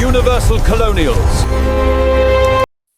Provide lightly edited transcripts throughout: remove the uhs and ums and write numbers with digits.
universal colonials.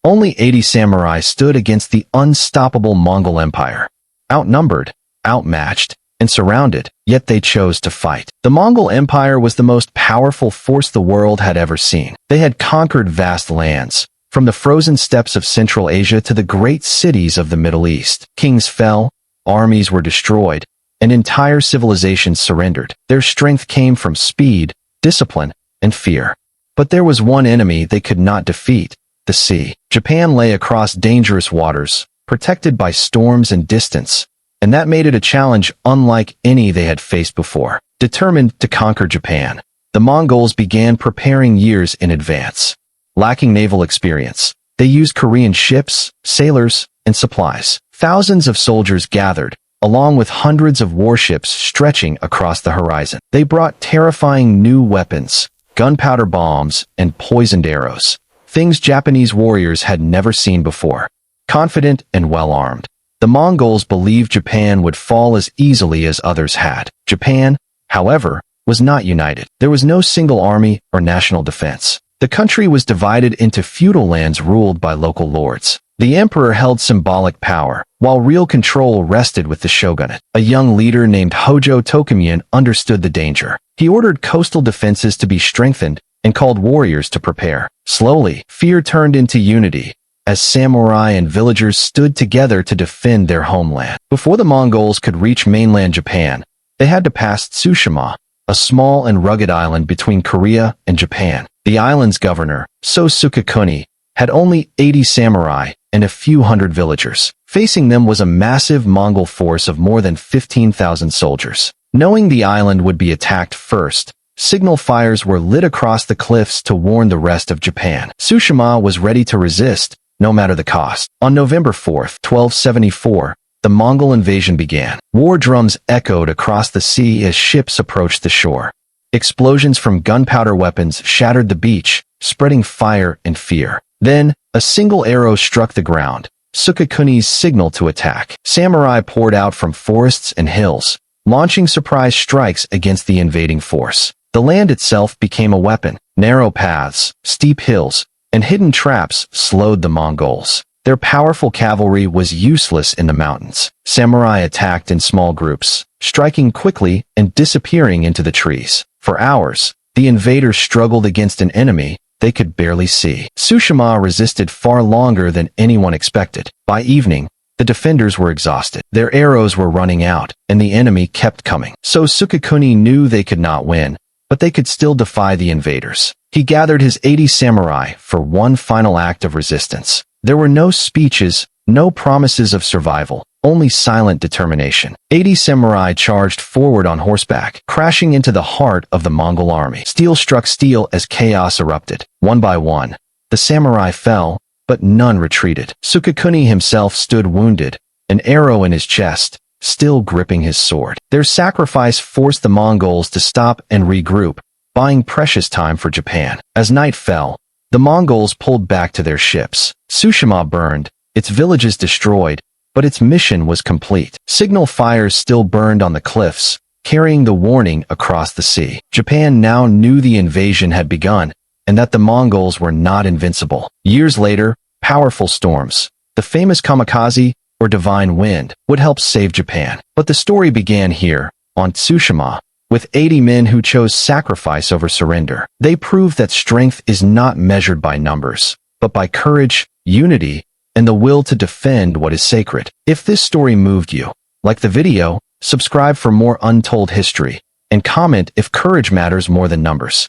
Only 80 samurai stood against the unstoppable Mongol Empire. Outnumbered, outmatched, and surrounded, yet they chose to fight. The Mongol Empire was the most powerful force the world had ever seen. They had conquered vast lands, from the frozen steppes of Central Asia to the great cities of the Middle East. Kings fell, armies were destroyed, and entire civilizations surrendered. Their strength came from speed, discipline, and fear. But there was one enemy they could not defeat: the sea. Japan lay across dangerous waters, protected by storms and distance, and that made it a challenge unlike any they had faced before. Determined to conquer Japan, the Mongols began preparing years in advance. Lacking naval experience, they used Korean ships, sailors, and supplies. Thousands of soldiers gathered, along with hundreds of warships stretching across the horizon. They brought terrifying new weapons, gunpowder bombs, and poisoned arrows, things Japanese warriors had never seen before. Confident and well-armed, the Mongols believed Japan would fall as easily as others had. Japan, however, was not united. There was no single army or national defense. The country was divided into feudal lands ruled by local lords. The emperor held symbolic power, while real control rested with the shogunate. A young leader named Hojo Tokimyan understood the danger. He ordered coastal defenses to be strengthened and called warriors to prepare. Slowly, fear turned into unity, as samurai and villagers stood together to defend their homeland. Before the Mongols could reach mainland Japan, they had to pass Tsushima, a small and rugged island between Korea and Japan. The island's governor, So Sukekuni, had only 80 samurai and a few hundred villagers. Facing them was a massive Mongol force of more than 15,000 soldiers. Knowing the island would be attacked first, signal fires were lit across the cliffs to warn the rest of Japan. Tsushima was ready to resist, no matter the cost. On November 4, 1274, the Mongol invasion began. War drums echoed across the sea as ships approached the shore. Explosions from gunpowder weapons shattered the beach, spreading fire and fear. Then, a single arrow struck the ground, Sukekuni's signal to attack. Samurai poured out from forests and hills, launching surprise strikes against the invading force. The land itself became a weapon. Narrow paths, steep hills, and hidden traps slowed the Mongols. Their powerful cavalry was useless in the mountains. Samurai attacked in small groups, striking quickly and disappearing into the trees. For hours, the invaders struggled against an enemy they could barely see. Tsushima resisted far longer than anyone expected. By evening, the defenders were exhausted. Their arrows were running out, and the enemy kept coming. So Sukekuni knew they could not win, but they could still defy the invaders. He gathered his 80 samurai for one final act of resistance. There were no speeches, no promises of survival, only silent determination. 80 samurai charged forward on horseback, crashing into the heart of the Mongol army. Steel struck steel as chaos erupted. One by one, the samurai fell, but none retreated. Sukekuni himself stood wounded, an arrow in his chest, still gripping his sword. Their sacrifice forced the Mongols to stop and regroup, buying precious time for Japan. As night fell, the Mongols pulled back to their ships. Tsushima burned, its villages destroyed, but its mission was complete. Signal fires still burned on the cliffs, carrying the warning across the sea. Japan now knew the invasion had begun, and that the Mongols were not invincible. Years later, powerful storms, the famous kamikaze or divine wind, would help save Japan. But the story began here, on Tsushima, with 80 men who chose sacrifice over surrender. They proved that strength is not measured by numbers, but by courage, unity, and the will to defend what is sacred. If this story moved you, like the video, subscribe for more untold history, and comment if courage matters more than numbers.